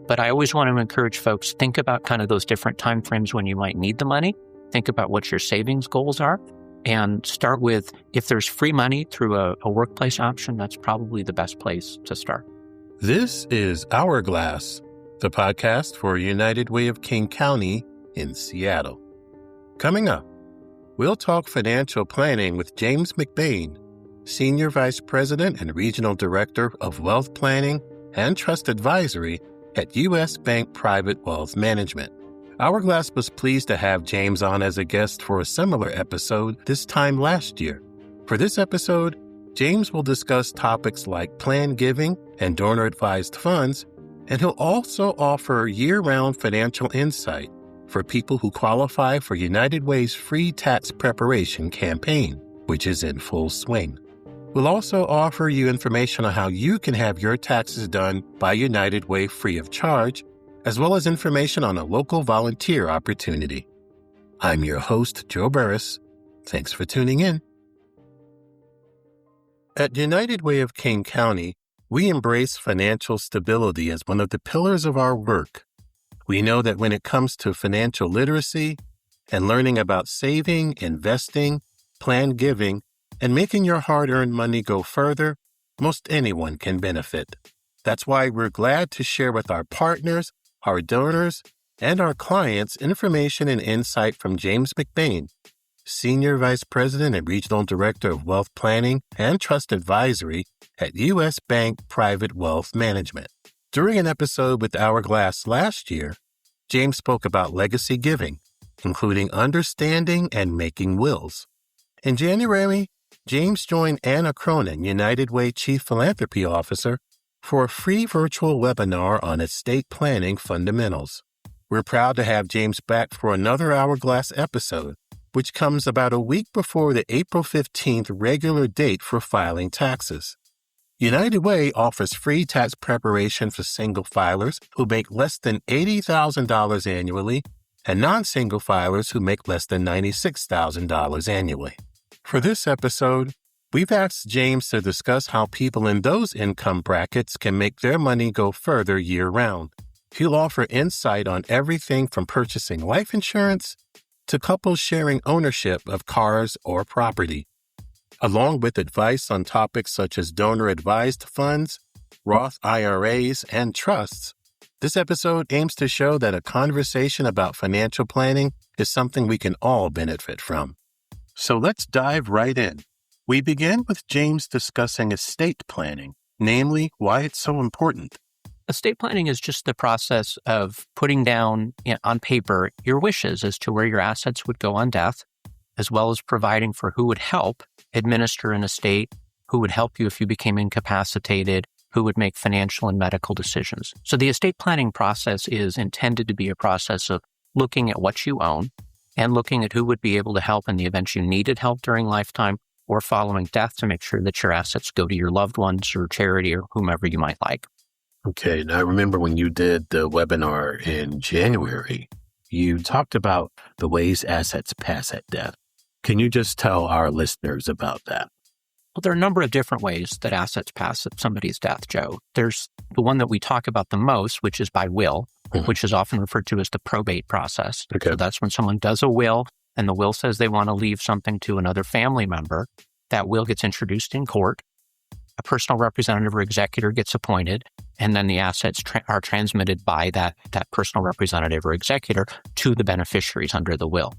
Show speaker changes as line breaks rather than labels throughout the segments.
But I always want to encourage folks, think about kind of those different timeframes when you might need the money. Think about what your savings goals are and start with, if there's free money through a workplace option, that's probably the best place to start.
This is Hourglass, the podcast for United Way of King County in Seattle. Coming up, we'll talk financial planning with James McBain, Senior Vice President and Regional Director of Wealth Planning and Trust Advisory at U.S. Bank Private Wealth Management. Hourglass was pleased to have James on as a guest for a similar episode this time last year. For this episode, James will discuss topics like planned giving and donor-advised funds, and he'll also offer year-round financial insight for people who qualify for United Way's free tax preparation campaign, which is in full swing. We'll also offer you information on how you can have your taxes done by United Way free of charge, as well as information on a local volunteer opportunity. I'm your host, Joe Burris. Thanks for tuning in. At United Way of King County, we embrace financial stability as one of the pillars of our work. We know that when it comes to financial literacy and learning about saving, investing, planned giving, and making your hard-earned money go further, most anyone can benefit. That's why we're glad to share with our partners, our donors, and our clients information and insight from James McBain, Senior Vice President and Regional Director of Wealth Planning and Trust Advisory at U.S. Bank Private Wealth Management. During an episode with Hourglass last year, James spoke about legacy giving, including understanding and making wills. In January, James joined Anna Cronin, United Way Chief Philanthropy Officer, for a free virtual webinar on estate planning fundamentals. We're proud to have James back for another Hourglass episode, which comes about a week before the April 15th regular date for filing taxes. United Way offers free tax preparation for single filers who make less than $80,000 annually and non-single filers who make less than $96,000 annually. For this episode, we've asked James to discuss how people in those income brackets can make their money go further year-round. He'll offer insight on everything from purchasing life insurance to couples sharing ownership of cars or property, along with advice on topics such as donor-advised funds, Roth IRAs, and trusts. This episode aims to show that a conversation about financial planning is something we can all benefit from. So let's dive right in. We begin with James discussing estate planning, namely why it's so important.
Estate planning is just the process of putting down on paper your wishes as to where your assets would go on death, as well as providing for who would help administer an estate, who would help you if you became incapacitated, who would make financial and medical decisions. So the estate planning process is intended to be a process of looking at what you own and looking at who would be able to help in the event you needed help during lifetime or following death to make sure that your assets go to your loved ones or charity or whomever you might like.
Okay, now I remember when you did the webinar in January, you talked about the ways assets pass at death. Can you just tell our listeners about that?
Well, there are a number of different ways that assets pass at somebody's death, Joe. There's the one that we talk about the most, which is by will, which is often referred to as the probate process.
Okay.
So that's when someone does a will and the will says they want to leave something to another family member. That will gets introduced in court. A personal representative or executor gets appointed, and then the assets are transmitted by that personal representative or executor to the beneficiaries under the will.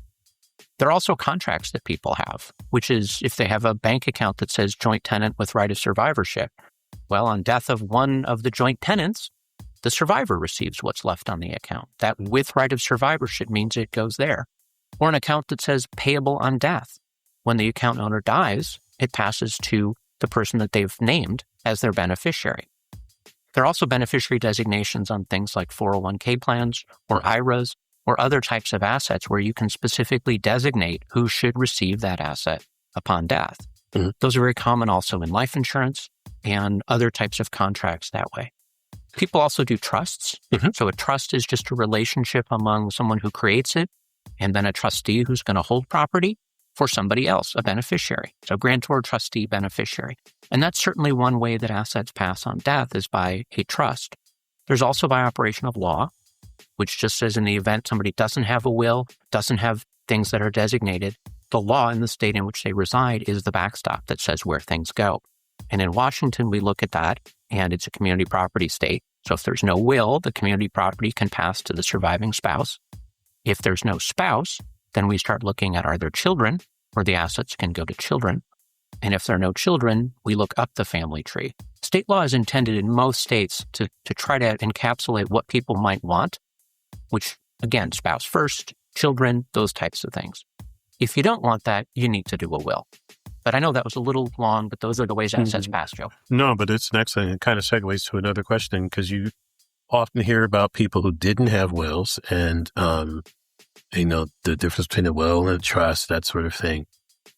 There are also contracts that people have, which is if they have a bank account that says joint tenant with right of survivorship. Well, on death of one of the joint tenants, the survivor receives what's left on the account. That with right of survivorship means it goes there. Or an account that says payable on death. When the account owner dies, it passes to the person that they've named as their beneficiary. There are also beneficiary designations on things like 401k plans or IRAs or other types of assets where you can specifically designate who should receive that asset upon death. Mm-hmm. Those are very common also in life insurance and other types of contracts that way. People also do trusts. Mm-hmm. So a trust is just a relationship among someone who creates it and then a trustee who's going to hold property for somebody else, a beneficiary. So grantor, trustee, beneficiary. And that's certainly one way that assets pass on death is by a trust. There's also by operation of law, which just says in the event somebody doesn't have a will, doesn't have things that are designated, the law in the state in which they reside is the backstop that says where things go. And in Washington, we look at that, and it's a community property state. So if there's no will, the community property can pass to the surviving spouse. If there's no spouse, then we start looking at are there children, where the assets can go to children. And if there are no children, we look up the family tree. State law is intended in most states to try to encapsulate what people might want, which, again, spouse first, children, those types of things. If you don't want that, you need to do a will. But I know that was a little long, but those are the ways assets pass, Joe.
No, but it's an excellent. It kind of segues to another question, because you often hear about people who didn't have wills and, the difference between a will and a trust, that sort of thing.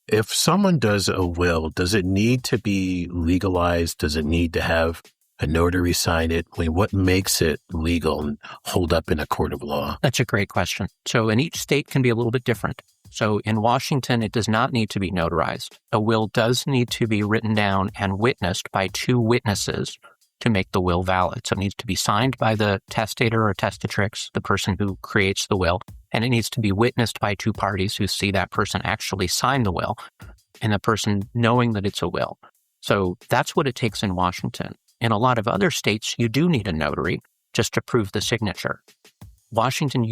If someone does a will, does it need to be legalized? Does it need to have a notary sign it? I mean, what makes it legal and hold up in a court of law?
That's a great question. So in each state can be a little bit different. So in Washington, it does not need to be notarized. A will does need to be written down and witnessed by two witnesses to make the will valid. So it needs to be signed by the testator or testatrix, the person who creates the will, and it needs to be witnessed by two parties who see that person actually sign the will and the person knowing that it's a will. So that's what it takes in Washington. In a lot of other states, you do need a notary just to prove the signature. Washington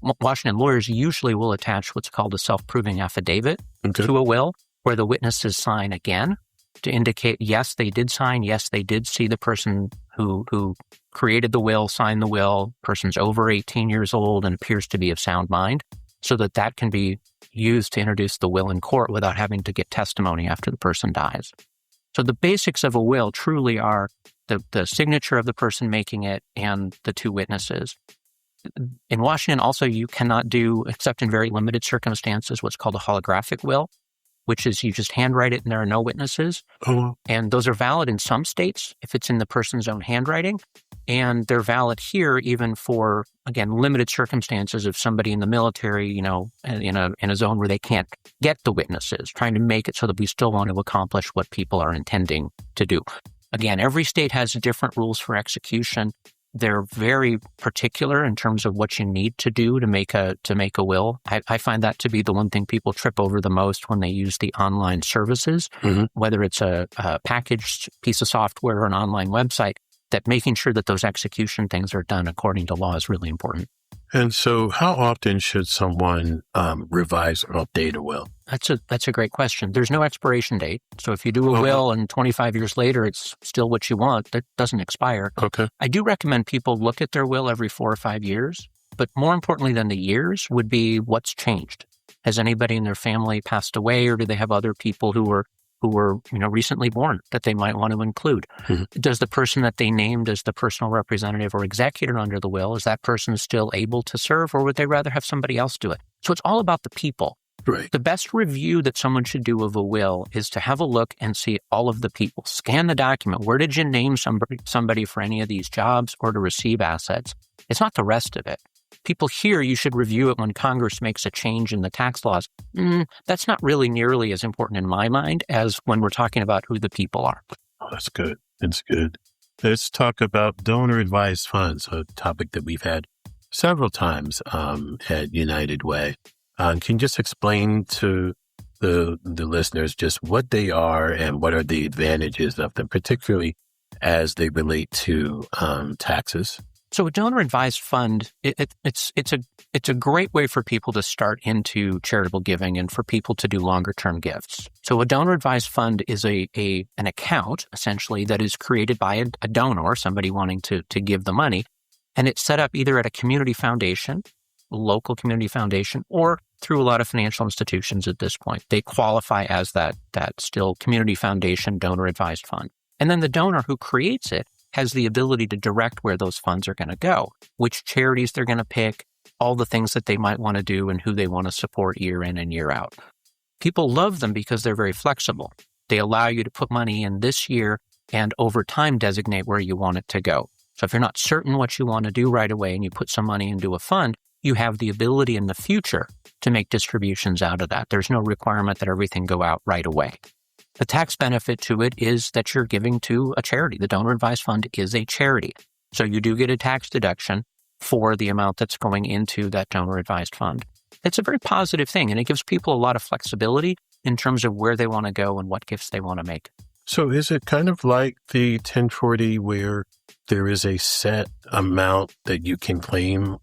lawyers usually will attach what's called a self-proving affidavit to a will, where the witnesses sign again to indicate, yes, they did sign, yes, they did see the person who created the will, signed the will, person's over 18 years old and appears to be of sound mind, so that can be used to introduce the will in court without having to get testimony after the person dies. So the basics of a will truly are the signature of the person making it and the two witnesses. In Washington, also, you cannot do, except in very limited circumstances, what's called a holographic will, which is you just handwrite it and there are no witnesses.
Oh.
And those are valid in some states if it's in the person's own handwriting. And they're valid here even for, again, limited circumstances of somebody in the military, in a zone where they can't get the witnesses, trying to make it so that we still want to accomplish what people are intending to do. Again, every state has different rules for execution. They're very particular in terms of what you need to do to make a will. I find that to be the one thing people trip over the most when they use the online services, whether it's a packaged piece of software or an online website, that making sure that those execution things are done according to law is really important.
And so how often should someone revise or update a will?
That's a great question. There's no expiration date. So if you do a will and 25 years later it's still what you want, that doesn't expire.
Okay.
I do recommend people look at their will every 4 or 5 years, but more importantly than the years would be what's changed. Has anybody in their family passed away, or do they have other people who were recently born that they might want to include? Does the person that they named as the personal representative or executor under the will, is that person still able to serve, or would they rather have somebody else do it? So it's all about the people.
Right.
The best review that someone should do of a will is to have a look and see all of the people. Scan the document. Where did you name somebody for any of these jobs or to receive assets? It's not the rest of it. People hear you should review it when Congress makes a change in the tax laws. That's not really nearly as important in my mind as when we're talking about who the people are.
Oh, that's good. That's good. Let's talk about donor advised funds, a topic that we've had several times at United Way. Can you just explain to the listeners just what they are and what are the advantages of them, particularly as they relate to taxes?
So a donor-advised fund, it's a great way for people to start into charitable giving and for people to do longer-term gifts. So a donor-advised fund is an account, essentially, that is created by a donor, somebody wanting to give the money, and it's set up either at a community foundation, local community foundation, or through a lot of financial institutions at this point. They qualify as that still community foundation donor-advised fund. And then the donor who creates it has the ability to direct where those funds are going to go, which charities they're going to pick, all the things that they might want to do and who they want to support year in and year out. People love them because they're very flexible. They allow you to put money in this year and over time designate where you want it to go. So if you're not certain what you want to do right away and you put some money into a fund, you have the ability in the future to make distributions out of that. There's no requirement that everything go out right away. The tax benefit to it is that you're giving to a charity. The donor advised fund is a charity. So you do get a tax deduction for the amount that's going into that donor advised fund. It's a very positive thing, and it gives people a lot of flexibility in terms of where they want to go and what gifts they want to make.
So is it kind of like the 1040 where there is a set amount that you can claim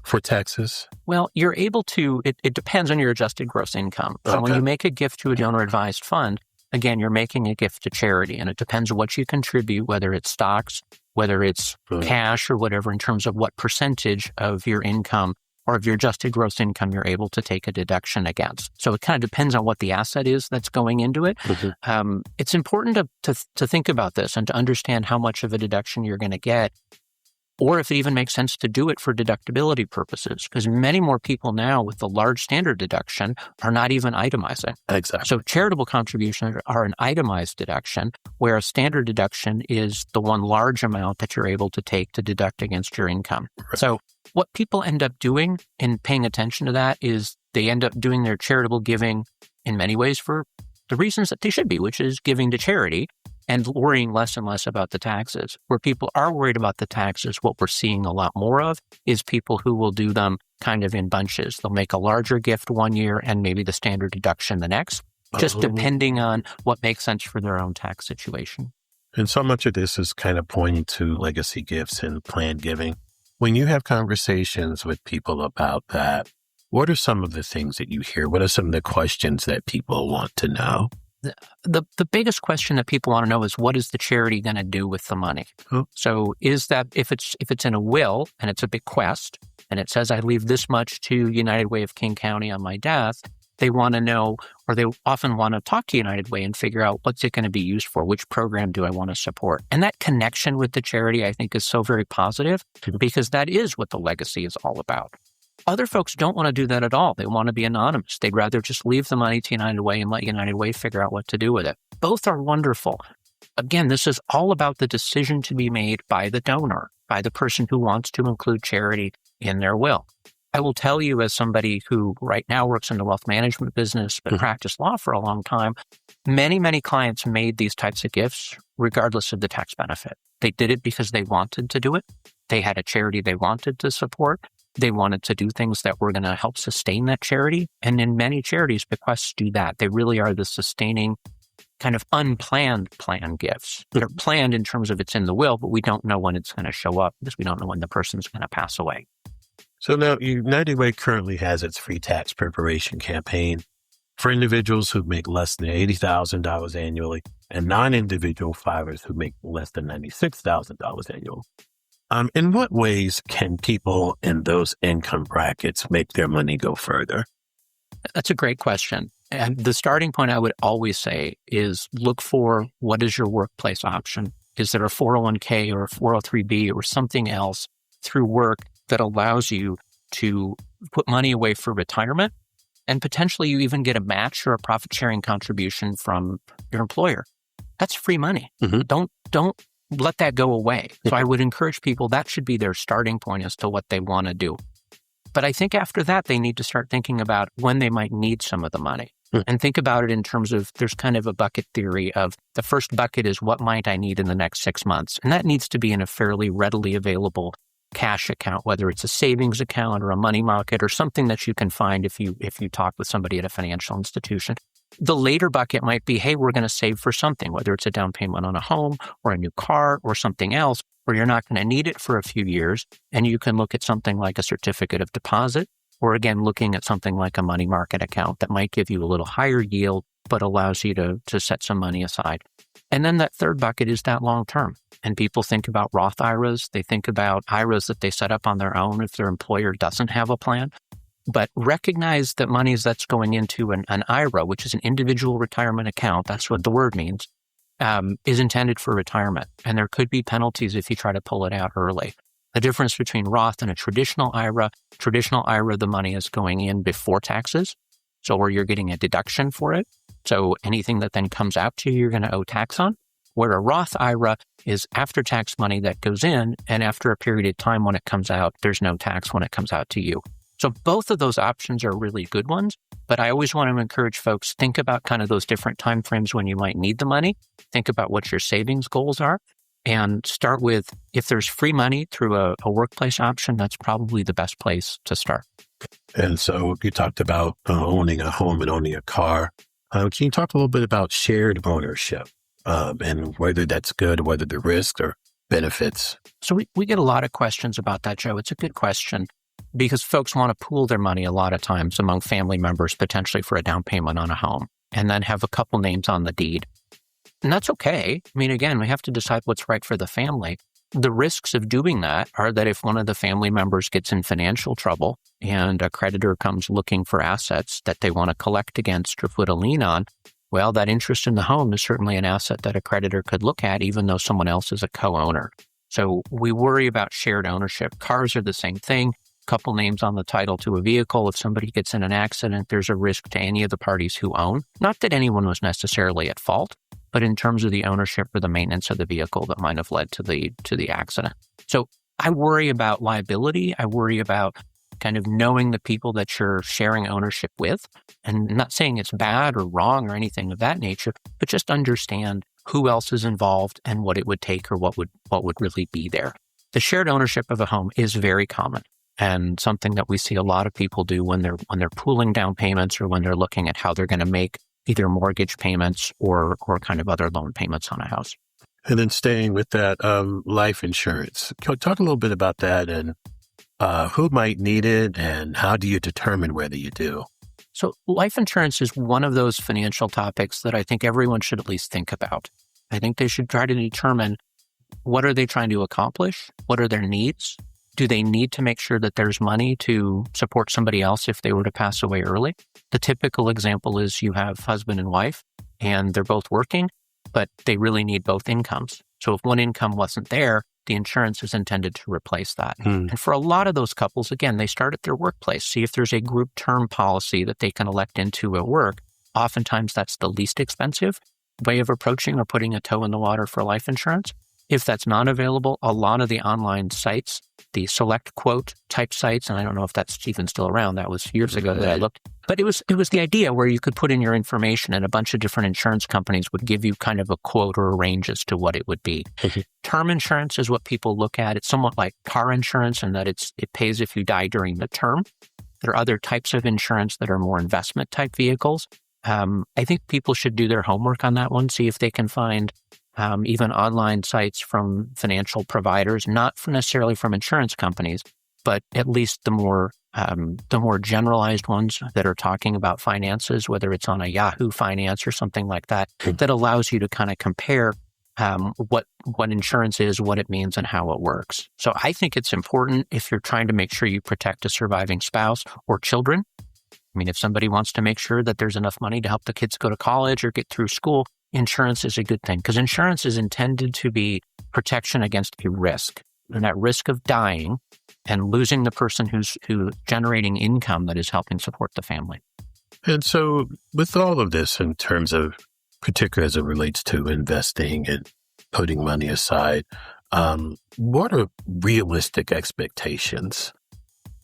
for taxes?
Well, you're able to, it depends on your adjusted gross income. So when you make a gift to a donor advised fund, again, you're making a gift to charity, and it depends on what you contribute, whether it's stocks, whether it's cash or whatever, in terms of what percentage of your income or of your adjusted gross income you're able to take a deduction against. So it kind of depends on what the asset is that's going into it. It's important to think about this and to understand how much of a deduction you're going to get, or if it even makes sense to do it for deductibility purposes, because many more people now with the large standard deduction are not even itemizing.
Exactly.
So charitable contributions are an itemized deduction, where a standard deduction is the one large amount that you're able to take to deduct against your income. Right. So what people end up doing in paying attention to that is they end up doing their charitable giving in many ways for the reasons that they should be, which is giving to charity and worrying less and less about the taxes. Where people are worried about the taxes, what we're seeing a lot more of is people who will do them kind of in bunches. They'll make a larger gift one year and maybe the standard deduction the next, just depending on what makes sense for their own tax situation.
And so much of this is kind of pointing to legacy gifts and planned giving. When you have conversations with people about that, what are some of the things that you hear? What are some of the questions that people want to know?
The biggest question that people want to know is, what is the charity going to do with the money? So is that, if it's in a will and it's a bequest and it says I leave this much to United Way of King County on my death, they want to know, or they often want to talk to United Way and figure out what's it going to be used for? Which program do I want to support? And that connection with the charity, I think, is so very positive because that is what the legacy is all about. Other folks don't want to do that at all. They want to be anonymous. They'd rather just leave the money to United Way and let United Way figure out what to do with it. Both are wonderful. Again, this is all about the decision to be made by the donor, by the person who wants to include charity in their will. I will tell you, as somebody who right now works in the wealth management business but practiced law for a long time, many, many clients made these types of gifts regardless of the tax benefit. They did it because they wanted to do it. They had a charity they wanted to support. They wanted to do things that were going to help sustain that charity. And in many charities, bequests do that. They really are the sustaining kind of unplanned planned gifts. They're planned in terms of it's in the will, but we don't know when it's going to show up because we don't know when the person's going to pass away.
So now United Way currently has its free tax preparation campaign for individuals who make less than $80,000 annually and non-individual filers who make less than $96,000 annually. In what ways can people in those income brackets make their money go further?
That's a great question. And the starting point I would always say is look for, what is your workplace option? Is there a 401k or a 403b or something else through work that allows you to put money away for retirement? And potentially you even get a match or a profit sharing contribution from your employer. That's free money. Don't let that go away. So I would encourage people, that should be their starting point as to what they want to do. But I think after that, they need to start thinking about when they might need some of the money and think about it in terms of, there's kind of a bucket theory of the first bucket is what might I need in the next 6 months? And that needs to be in a fairly readily available cash account, whether it's a savings account or a money market or something that you can find if you talk with somebody at a financial institution. The later bucket might be, hey, we're going to save for something, whether it's a down payment on a home or a new car or something else, where you're not going to need it for a few years. And you can look at something like a certificate of deposit, or again, looking at something like a money market account that might give you a little higher yield, but allows you to set some money aside. And then that third bucket is that long term. And people think about Roth IRAs. They think about IRAs that they set up on their own if their employer doesn't have a plan. But recognize that money that's going into an IRA, which is an individual retirement account, that's what the word means, is intended for retirement. And there could be penalties if you try to pull it out early. The difference between Roth and a traditional IRA, the money is going in before taxes. So where you're getting a deduction for it. So anything that then comes out to you, you're going to owe tax on. Where a Roth IRA is after-tax money that goes in, and after a period of time when it comes out, there's no tax when it comes out to you. So both of those options are really good ones, but I always want to encourage folks, think about kind of those different timeframes when you might need the money. Think about what your savings goals are. and start with, if there's free money through a workplace option, that's probably the best place to start.
And so you talked about owning a home and owning a car. Can you talk a little bit about shared ownership and whether that's good, whether the risks or benefits?
So we get a lot of questions about that, Joe. It's a good question because folks want to pool their money a lot of times among family members, potentially for a down payment on a home, and then have a couple names on the deed. And that's okay. I mean, again, we have to decide what's right for the family. The risks of doing that are that if one of the family members gets in financial trouble and a creditor comes looking for assets that they want to collect against or put a lien on, well, that interest in the home is certainly an asset that a creditor could look at, even though someone else is a co-owner. So we worry about shared ownership. Cars are the same thing. Couple names on the title to a vehicle. If somebody gets in an accident, there's a risk to any of the parties who own. Not that anyone was necessarily at fault, but in terms of the ownership or the maintenance of the vehicle that might have led to the accident. So I worry about liability. I worry about kind of knowing the people that you're sharing ownership with, and not saying it's bad or wrong or anything of that nature, but just understand who else is involved and what it would take or what would really be there. The shared ownership of a home is very common and something that we see a lot of people do when they're pooling down payments or when they're looking at how they're going to make either mortgage payments or kind of other loan payments on a house.
And then staying with that, life insurance. Can you talk a little bit about that and who might need it and how do you determine whether you do?
So life insurance is one of those financial topics that I think everyone should at least think about. I think they should try to determine, what are they trying to accomplish? What are their needs? Do they need to make sure that there's money to support somebody else if they were to pass away early? The typical example is you have husband and wife and they're both working, but they really need both incomes. So if one income wasn't there, the insurance is intended to replace that. And for a lot of those couples, again, they start at their workplace. See if there's a group term policy that they can elect into at work. Oftentimes that's the least expensive way of approaching or putting a toe in the water for life insurance. If that's not available, a lot of the online sites, the Select Quote type sites, and I don't know if that's even still around, that was years ago that I looked, but it was the idea where you could put in your information and a bunch of different insurance companies would give you kind of a quote or a range as to what it would be. Term insurance is what people look at. It's somewhat like car insurance in that it pays if you die during the term. There are other types of insurance that are more investment type vehicles. I think people should do their homework on that one, see if they can find even online sites from financial providers, not necessarily from insurance companies, but at least the more generalized ones that are talking about finances, whether it's on a Yahoo Finance or something like that, that allows you to kind of compare what insurance is, what it means, and how it works. So I think it's important if you're trying to make sure you protect a surviving spouse or children. I mean, if somebody wants to make sure that there's enough money to help the kids go to college or get through school, insurance is a good thing because insurance is intended to be protection against a risk. And that risk of dying and losing the person who's generating income that is helping support the family.
And so with all of this in terms of, particularly as it relates to investing and putting money aside, what are realistic expectations?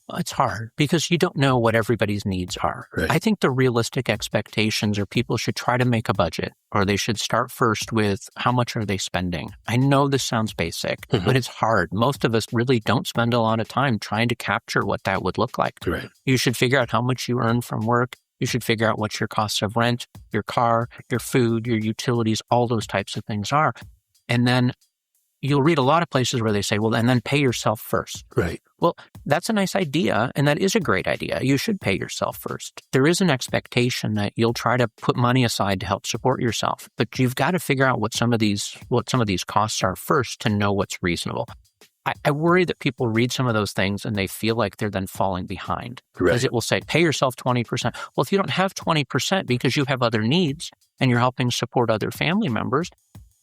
Well, it's hard because you don't know what everybody's needs are.
Right.
I think the realistic expectations are people should try to make a budget, or they should start first with how much are they spending. I know this sounds basic, but it's hard. Most of us really don't spend a lot of time trying to capture what that would look like.
Right.
You should figure out how much you earn from work. You should figure out what your costs of rent, your car, your food, your utilities, all those types of things are. And then you'll read a lot of places where they say, well, and then pay yourself first.
Right.
Well, that's a nice idea, and that is a great idea. You should pay yourself first. There is an expectation that you'll try to put money aside to help support yourself, but you've got to figure out what some of these costs are first to know what's reasonable. I worry that people read some of those things and they feel like they're then falling behind.
Right.
Because it will say, pay yourself 20%. Well, if you don't have 20% because you have other needs and you're helping support other family members,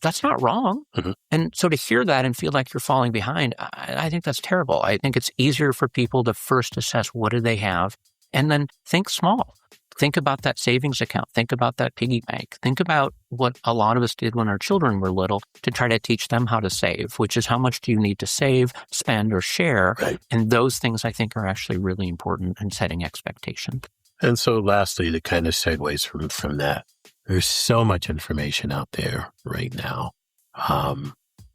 that's not wrong. And so to hear that and feel like you're falling behind, I think that's terrible. I think it's easier for people to first assess what do they have and then think small. Think about that savings account. Think about that piggy bank. Think about what a lot of us did when our children were little to try to teach them how to save, which is how much do you need to save, spend, or share.
Right.
And those things I think are actually really important in setting expectations.
And so lastly, the kind of segues from that, there's so much information out there right now.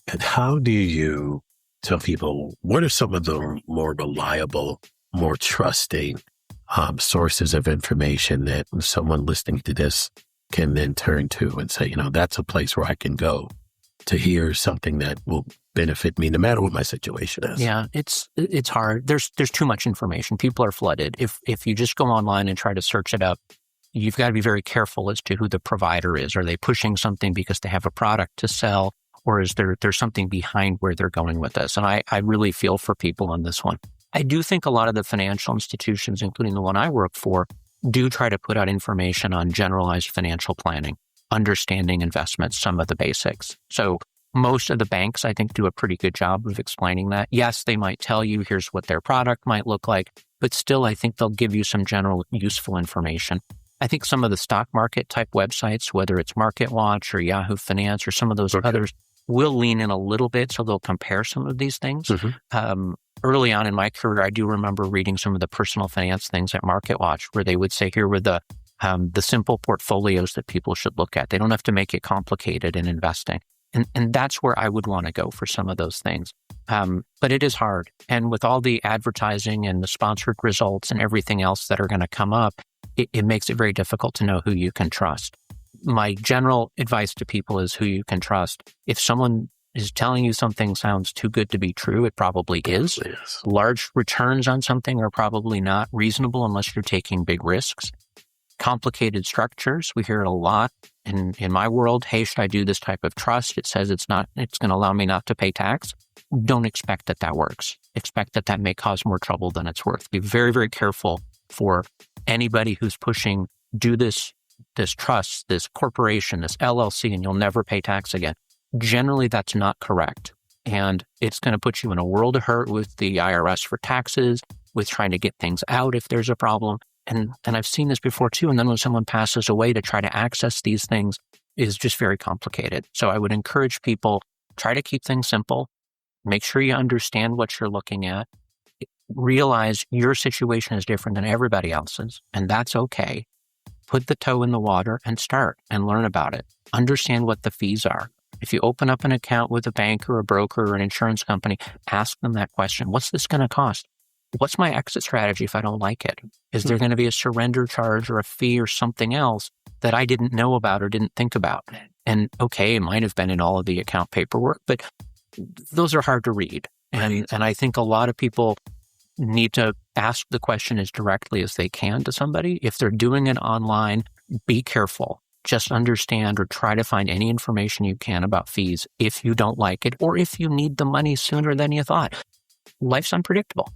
And how do you tell people what are some of the more reliable, more trusting sources of information that someone listening to this can then turn to and say, that's a place where I can go to hear something that will benefit me no matter what my situation is?
Yeah, it's hard. There's too much information. People are flooded. If you just go online and try to search it up, you've got to be very careful as to who the provider is. Are they pushing something because they have a product to sell, or is there's something behind where they're going with this? And I really feel for people on this one. I do think a lot of the financial institutions, including the one I work for, do try to put out information on generalized financial planning, understanding investments, some of the basics. So most of the banks, I think, do a pretty good job of explaining that. Yes, they might tell you here's what their product might look like, but still, I think they'll give you some general useful information. I think some of the stock market type websites, whether it's MarketWatch or Yahoo Finance or some of those others, will lean in a little bit, so they'll compare some of these things. Mm-hmm. Early on in my career, I do remember reading some of the personal finance things at MarketWatch, where they would say, here were the simple portfolios that people should look at. They don't have to make it complicated in investing. And that's where I would want to go for some of those things. But it is hard. And with all the advertising and the sponsored results and everything else that are going to come up, it makes it very difficult to know who you can trust. My general advice to people is who you can trust. If someone is telling you something sounds too good to be true, it probably is.
Yes.
Large returns on something are probably not reasonable unless you're taking big risks. Complicated structures, we hear it a lot in my world. Hey, should I do this type of trust? It says it's going to allow me not to pay tax. Don't expect that works. Expect that may cause more trouble than it's worth. Be very, very careful for anybody who's pushing, do this trust, this corporation, this LLC, and you'll never pay tax again. Generally, that's not correct. And it's going to put you in a world of hurt with the IRS for taxes, with trying to get things out if there's a problem. And I've seen this before too. And then when someone passes away, to try to access these things is just very complicated. So I would encourage people, try to keep things simple. Make sure you understand what you're looking at. Realize your situation is different than everybody else's, and that's okay. Put the toe in the water and start and learn about it. Understand what the fees are. If you open up an account with a bank or a broker or an insurance company, ask them that question. What's this going to cost? What's my exit strategy if I don't like it? Is there going to be a surrender charge or a fee or something else that I didn't know about or didn't think about? And okay, it might have been in all of the account paperwork, but those are hard to read. And I think a lot of people need to ask the question as directly as they can to somebody. If they're doing it online, be careful. Just understand or try to find any information you can about fees if you don't like it or if you need the money sooner than you thought. Life's unpredictable.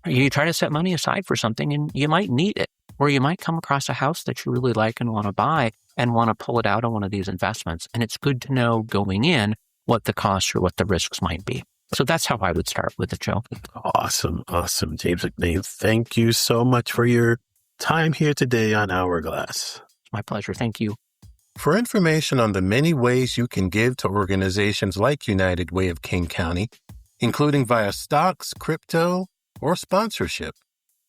You try to set money aside for something and you might need it, or you might come across a house that you really like and want to buy and want to pull it out on one of these investments. And it's good to know going in what the costs or what the risks might be. So that's how I would start with it, Joe.
Awesome. James McBain, thank you so much for your time here today on Hourglass.
My pleasure. Thank you.
For information on the many ways you can give to organizations like United Way of King County, including via stocks, crypto, or sponsorship,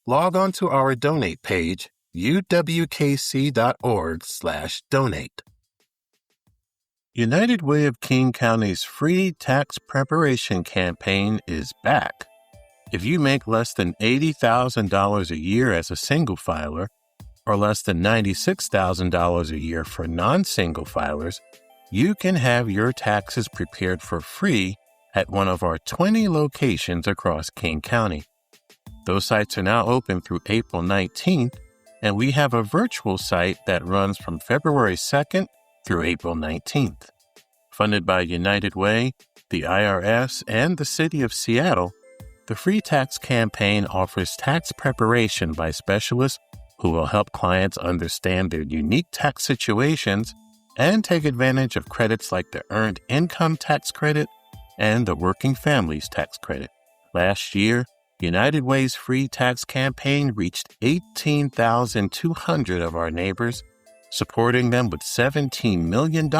log on to our donate page, uwkc.org/donate. United Way of King County's free tax preparation campaign is back. If you make less than $80,000 a year as a single filer, or less than $96,000 a year for non-single filers, you can have your taxes prepared for free at one of our 20 locations across King County. Those sites are now open through April 19th, and we have a virtual site that runs from February 2nd through April 19th. Funded by United Way, the IRS, and the City of Seattle, the free tax campaign offers tax preparation by specialists who will help clients understand their unique tax situations and take advantage of credits like the Earned Income Tax Credit and the Working Families Tax Credit. Last year, United Way's free tax campaign reached 18,200 of our neighbors, supporting them with $17 million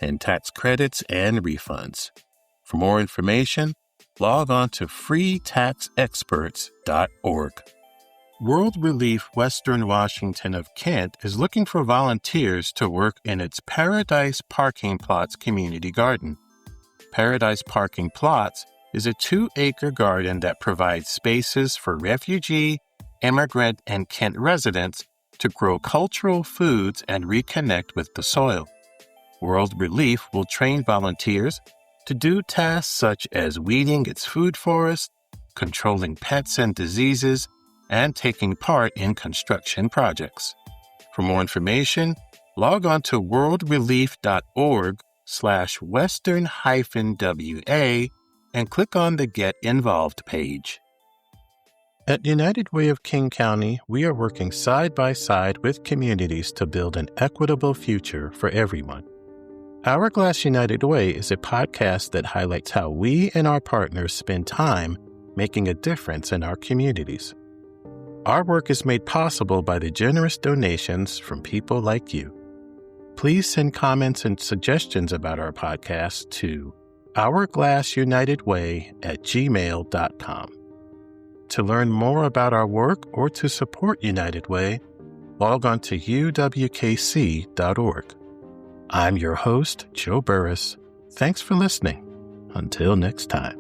in tax credits and refunds. For more information, log on to freetaxexperts.org. World Relief Western Washington of Kent is looking for volunteers to work in its Paradise Parking Plots community garden. Paradise Parking Plots is a 2-acre garden that provides spaces for refugee, immigrant, and Kent residents to grow cultural foods and reconnect with the soil. World Relief will train volunteers to do tasks such as weeding its food forest, controlling pets and diseases, and taking part in construction projects. For more information, log on to worldrelief.org/Western-WA and click on the Get Involved page.
At United Way of King County, we are working side by side with communities to build an equitable future for everyone. Hourglass United Way is a podcast that highlights how we and our partners spend time making a difference in our communities. Our work is made possible by the generous donations from people like you. Please send comments and suggestions about our podcast to hourglassunitedway@gmail.com. To learn more about our work or to support United Way, log on to uwkc.org. I'm your host, Joe Burris. Thanks for listening. Until next time.